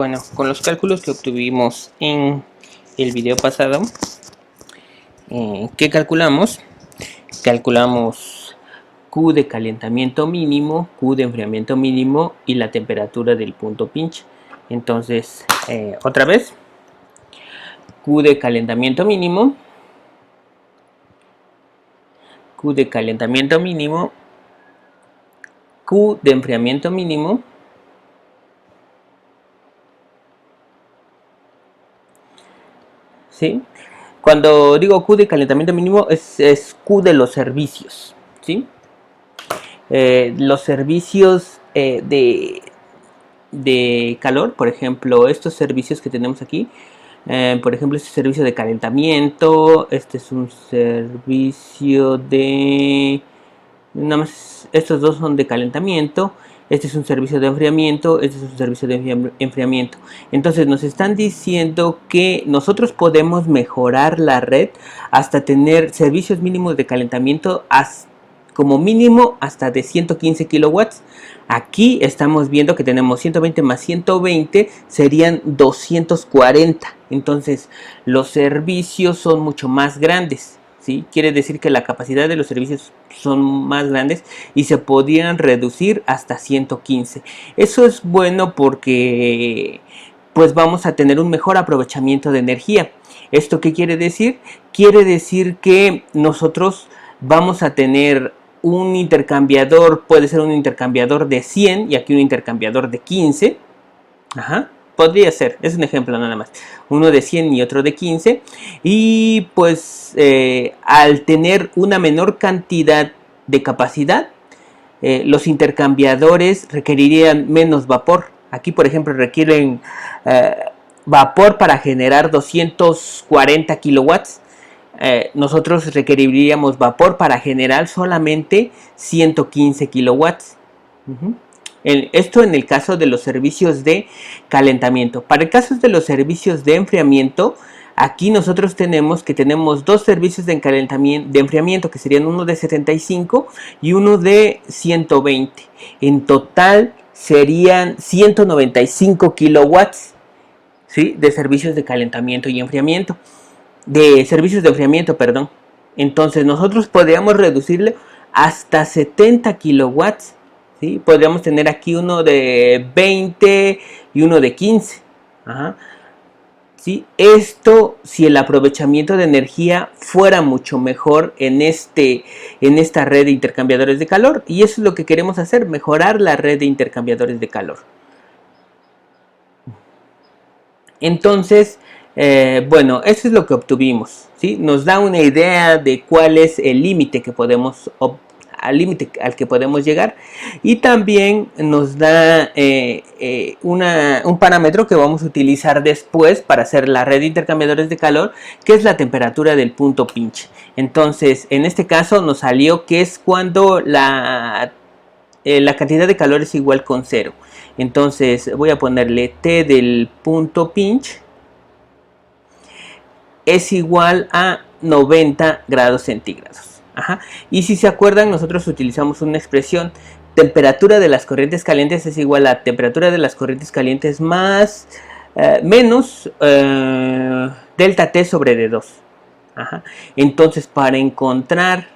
Bueno, con los cálculos que obtuvimos en el video pasado, ¿qué calculamos? Calculamos Q de calentamiento mínimo, Q de enfriamiento mínimo y la temperatura del punto pinch. Entonces, otra vez, Q de calentamiento mínimo, Q de calentamiento mínimo, Q de enfriamiento mínimo, ¿sí? Cuando digo Q de calentamiento mínimo es Q de los servicios, ¿sí? Los servicios de calor, por ejemplo, estos servicios que tenemos aquí, por ejemplo, este servicio de calentamiento, este es un servicio de... Nada más, estos dos son de calentamiento, este es un servicio de enfriamiento, este es un servicio de enfriamiento. Entonces nos están diciendo que nosotros podemos mejorar la red hasta tener servicios mínimos de calentamiento como mínimo hasta de 115 kilowatts. Aquí estamos viendo que tenemos 120 más 120 serían 240. Entonces los servicios son mucho más grandes. ¿Sí? Quiere decir que la capacidad de los servicios son más grandes y se podrían reducir hasta 115. Eso es bueno porque pues vamos a tener un mejor aprovechamiento de energía. ¿Esto qué quiere decir? Quiere decir que nosotros vamos a tener un intercambiador, puede ser un intercambiador de 100 y aquí un intercambiador de 15. Ajá. Podría ser, es un ejemplo nada más. Uno de 100 y otro de 15. Y pues al tener una menor cantidad de capacidad, los intercambiadores requerirían menos vapor. Aquí por ejemplo requieren vapor para generar 240 kilowatts. Nosotros requeriríamos vapor para generar solamente 115 kilowatts. Esto en el caso de los servicios de calentamiento. Para el caso de los servicios de enfriamiento, aquí nosotros tenemos dos servicios de enfriamiento que serían uno de 75 y uno de 120. En total serían 195 kilowatts, ¿sí? De servicios de calentamiento y enfriamiento. De servicios de enfriamiento, perdón. Entonces nosotros podríamos reducirle hasta 70 kilowatts. ¿Sí? Podríamos tener aquí uno de 20 y uno de 15. Ajá. ¿Sí? Esto si el aprovechamiento de energía fuera mucho mejor en esta red de intercambiadores de calor. Y eso es lo que queremos hacer, mejorar la red de intercambiadores de calor. Entonces, bueno, eso es lo que obtuvimos. ¿Sí? Nos da una idea de cuál es el límite que podemos al límite al que podemos llegar, y también nos da un parámetro que vamos a utilizar después para hacer la red de intercambiadores de calor, que es la temperatura del punto pinch. Entonces en este caso nos salió que es cuando la cantidad de calor es igual con 0. Entonces voy a ponerle T del punto pinch es igual a 90 grados centígrados. Ajá. Y si se acuerdan, nosotros utilizamos una expresión: temperatura de las corrientes calientes es igual a temperatura de las corrientes calientes más menos delta T sobre D2. Ajá. Entonces, para encontrar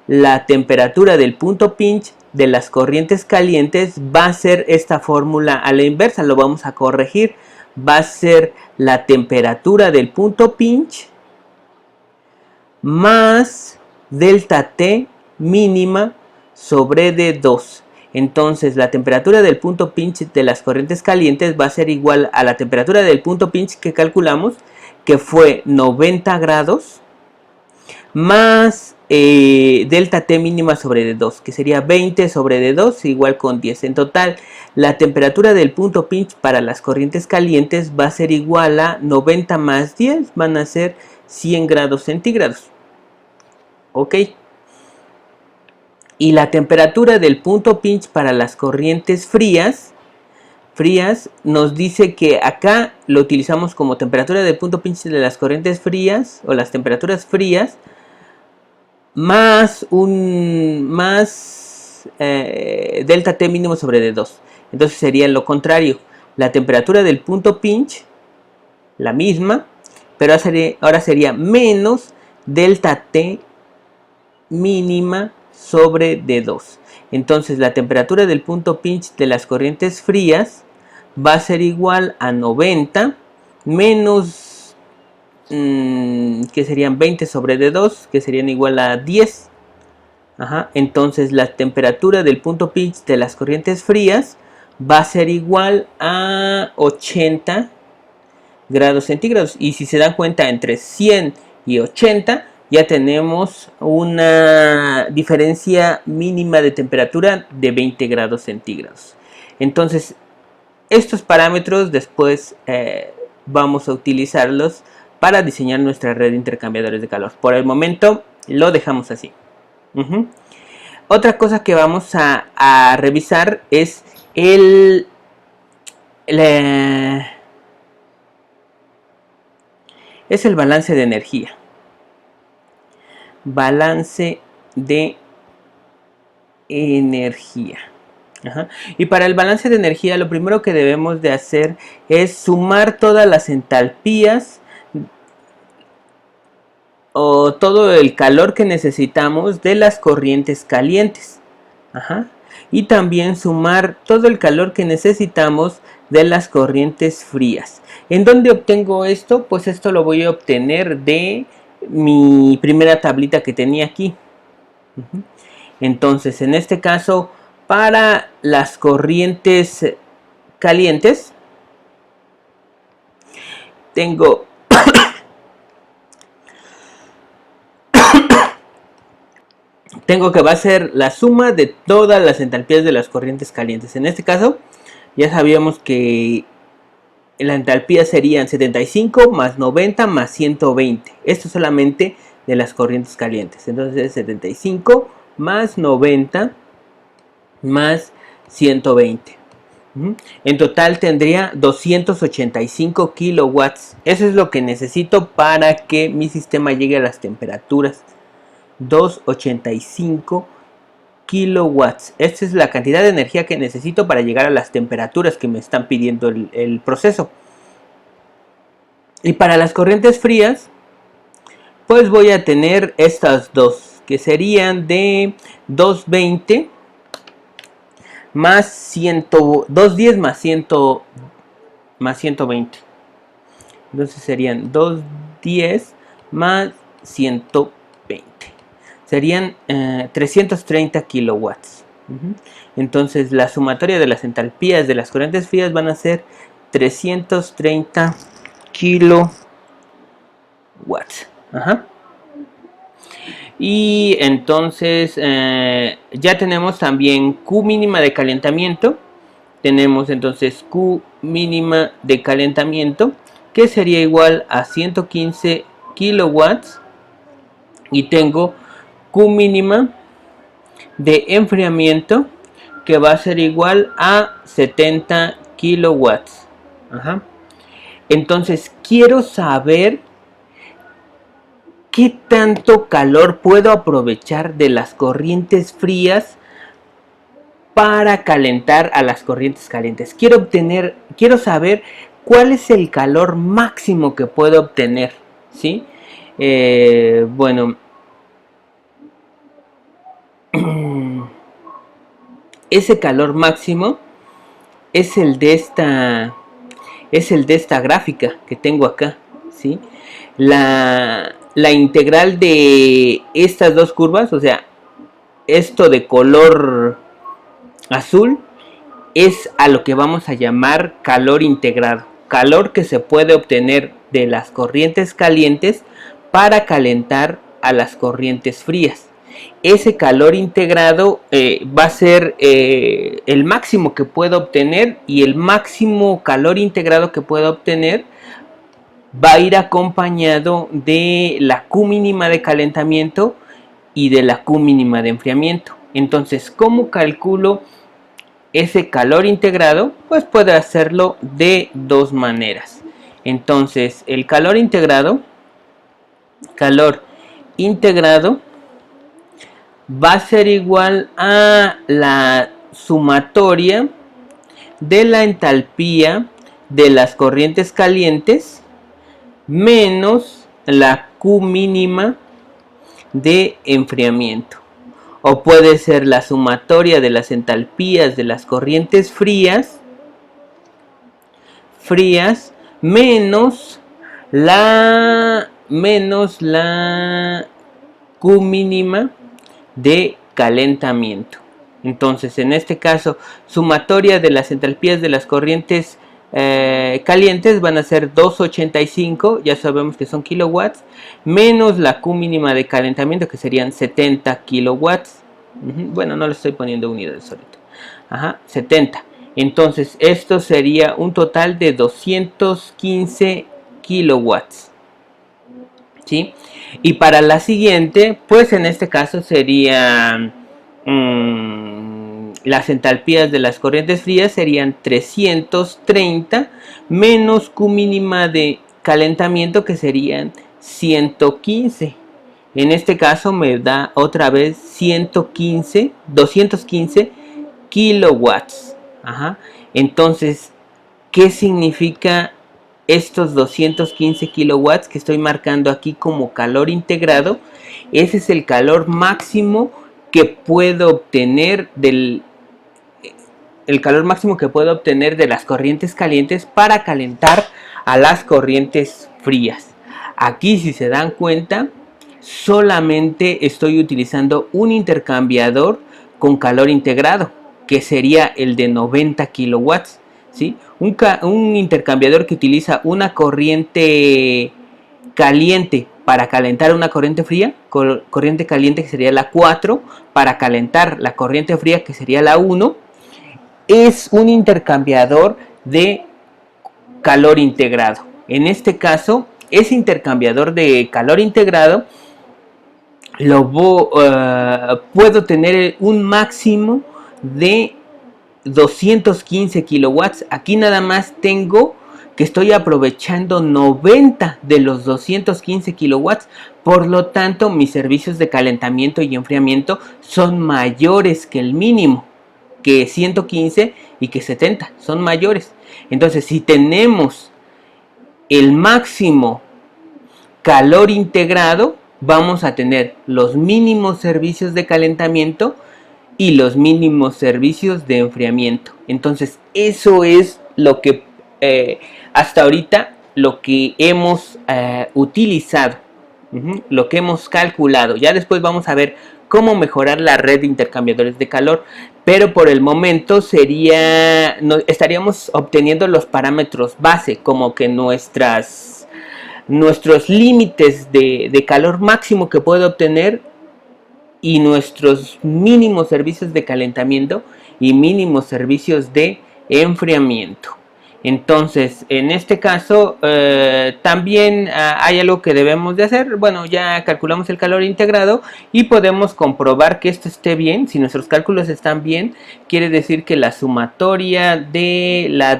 la temperatura del punto pinch de las corrientes calientes, va a ser esta fórmula a la inversa. Lo vamos a corregir. Va a ser la temperatura del punto pinch más delta T mínima sobre D2. Entonces la temperatura del punto pinch de las corrientes calientes va a ser igual a la temperatura del punto pinch que calculamos, que fue 90 grados, más delta T mínima sobre D2, que sería 20 sobre D2 igual con 10. En total, la temperatura del punto pinch para las corrientes calientes va a ser igual a 90 más 10, van a ser 100 grados centígrados. Ok. Y la temperatura del punto pinch para las corrientes frías nos dice que acá lo utilizamos como temperatura del punto pinch de las corrientes frías o las temperaturas frías más delta T mínimo sobre D2. Entonces sería lo contrario. la temperatura del punto pinch, la misma, pero ahora sería menos delta T mínima sobre D2. Entonces la temperatura del punto pinch de las corrientes frías va a ser igual a 90 menos, que serían 20 sobre D2, que serían igual a 10. Entonces la temperatura del punto pinch de las corrientes frías va a ser igual a 80 grados centígrados. Y si se dan cuenta, entre 100 y 80 ya tenemos una diferencia mínima de temperatura de 20 grados centígrados. Entonces estos parámetros después vamos a utilizarlos para diseñar nuestra red de intercambiadores de calor. Por el momento lo dejamos así. Otra cosa que vamos a revisar es el balance de energía. Balance de energía. Y para el balance de energía, lo primero que debemos de hacer es sumar todas las entalpías o todo el calor que necesitamos de las corrientes calientes. Y también sumar todo el calor que necesitamos de las corrientes frías. ¿En dónde obtengo esto? Pues esto lo voy a obtener de mi primera tablita que tenía aquí. Entonces, en este caso, para las corrientes calientes, tengo que va a ser la suma de todas las entalpías de las corrientes calientes. En este caso, ya sabíamos que la entalpía serían 75 más 90 más 120. Esto solamente de las corrientes calientes. Entonces 75 más 90 más 120. En total tendría 285 kilowatts. Eso es lo que necesito para que mi sistema llegue a las temperaturas. 285 kilowatts. Esta es la cantidad de energía que necesito para llegar a las temperaturas que me están pidiendo el proceso. Y para las corrientes frías, pues voy a tener estas dos, que serían de 220 más 210 más 120. Entonces serían 210 más 120. Serían 330 kilowatts. Entonces la sumatoria de las entalpías de las corrientes frías van a ser 330 kilowatts. Y entonces ya tenemos también Q mínima de calentamiento. Tenemos entonces Q mínima de calentamiento, que sería igual a 115 kilowatts. Y tengo Q mínima de enfriamiento, que va a ser igual a 70 kilowatts. Entonces quiero saber qué tanto calor puedo aprovechar de las corrientes frías para calentar a las corrientes calientes. Quiero saber cuál es el calor máximo que puedo obtener, ¿sí? Bueno, ese calor máximo es el de esta gráfica que tengo acá, ¿sí? La integral de estas dos curvas, o sea, esto de color azul, es a lo que vamos a llamar calor integrado. Calor que se puede obtener de las corrientes calientes para calentar a las corrientes frías. Ese calor integrado va a ser el máximo que puedo obtener, y el máximo calor integrado que puedo obtener va a ir acompañado de la Q mínima de calentamiento y de la Q mínima de enfriamiento. Entonces, ¿cómo calculo ese calor integrado? Pues puedo hacerlo de dos maneras. Entonces, el calor integrado va a ser igual a la sumatoria de la entalpía de las corrientes calientes menos la Q mínima de enfriamiento. O puede ser la sumatoria de las entalpías de las corrientes frías menos la Q mínima de calentamiento. Entonces, en este caso, sumatoria de las entalpías de las corrientes calientes van a ser 285, ya sabemos que son kilowatts, menos la Q mínima de calentamiento, que serían 70 kilowatts. Bueno, no le estoy poniendo unidades ahorita. 70. Entonces, esto sería un total de 215 kilowatts. ¿Sí? Y para la siguiente, pues en este caso sería las entalpías de las corrientes frías serían 330 menos Q mínima de calentamiento, que serían 115. En este caso me da otra vez 215 kilowatts. Entonces, ¿qué significa estos 215 kilowatts que estoy marcando aquí como calor integrado? Ese es el calor máximo que puedo obtener de las corrientes calientes para calentar a las corrientes frías. Aquí, si se dan cuenta, solamente estoy utilizando un intercambiador con calor integrado, que sería el de 90 kilowatts. ¿Sí? Un intercambiador que utiliza una corriente caliente para calentar una corriente fría, corriente caliente que sería la 4, para calentar la corriente fría que sería la 1, es un intercambiador de calor integrado. En este caso, ese intercambiador de calor integrado puedo tener un máximo de 215 kilowatts. Aquí nada más tengo que estoy aprovechando 90 de los 215 kilowatts. Por lo tanto, mis servicios de calentamiento y enfriamiento son mayores que el mínimo, que 115 y que 70 son mayores. Entonces, si tenemos el máximo calor integrado, vamos a tener los mínimos servicios de calentamiento y los mínimos servicios de enfriamiento. Entonces, eso es lo que hasta ahorita lo que hemos utilizado, lo que hemos calculado. Ya después vamos a ver cómo mejorar la red de intercambiadores de calor, pero por el momento estaríamos obteniendo los parámetros base, como que nuestros límites de calor máximo que puedo obtener y nuestros mínimos servicios de calentamiento y mínimos servicios de enfriamiento. Entonces, en este caso, también hay algo que debemos de hacer. Bueno, ya calculamos el calor integrado y podemos comprobar que esto esté bien. Si nuestros cálculos están bien, quiere decir que la sumatoria de la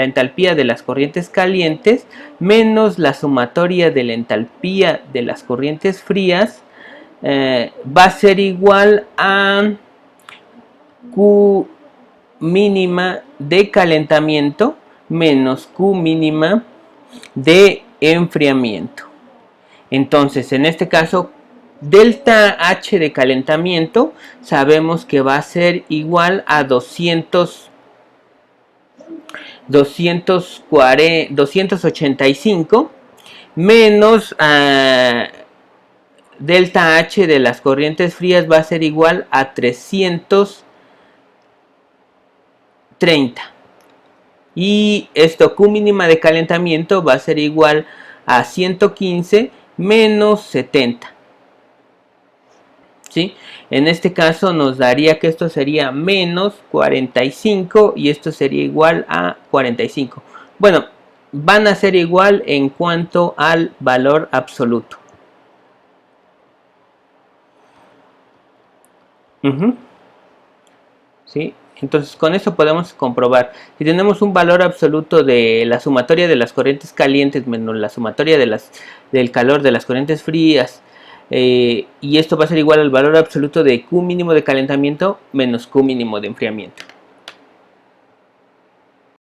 entalpía de las corrientes calientes menos la sumatoria de la entalpía de las corrientes frías va a ser igual a Q mínima de calentamiento menos Q mínima de enfriamiento. Entonces, en este caso, delta H de calentamiento sabemos que va a ser igual a 285 menos delta H de las corrientes frías va a ser igual a 330. Y esto, Q mínima de calentamiento, va a ser igual a 115 menos 70. ¿Sí? En este caso nos daría que esto sería menos 45 y esto sería igual a 45. Bueno, van a ser igual en cuanto al valor absoluto. ¿Sí? Entonces, con eso podemos comprobar. Si tenemos un valor absoluto de la sumatoria de las corrientes calientes menos la sumatoria del calor de las corrientes frías, y esto va a ser igual al valor absoluto de Q mínimo de calentamiento menos Q mínimo de enfriamiento.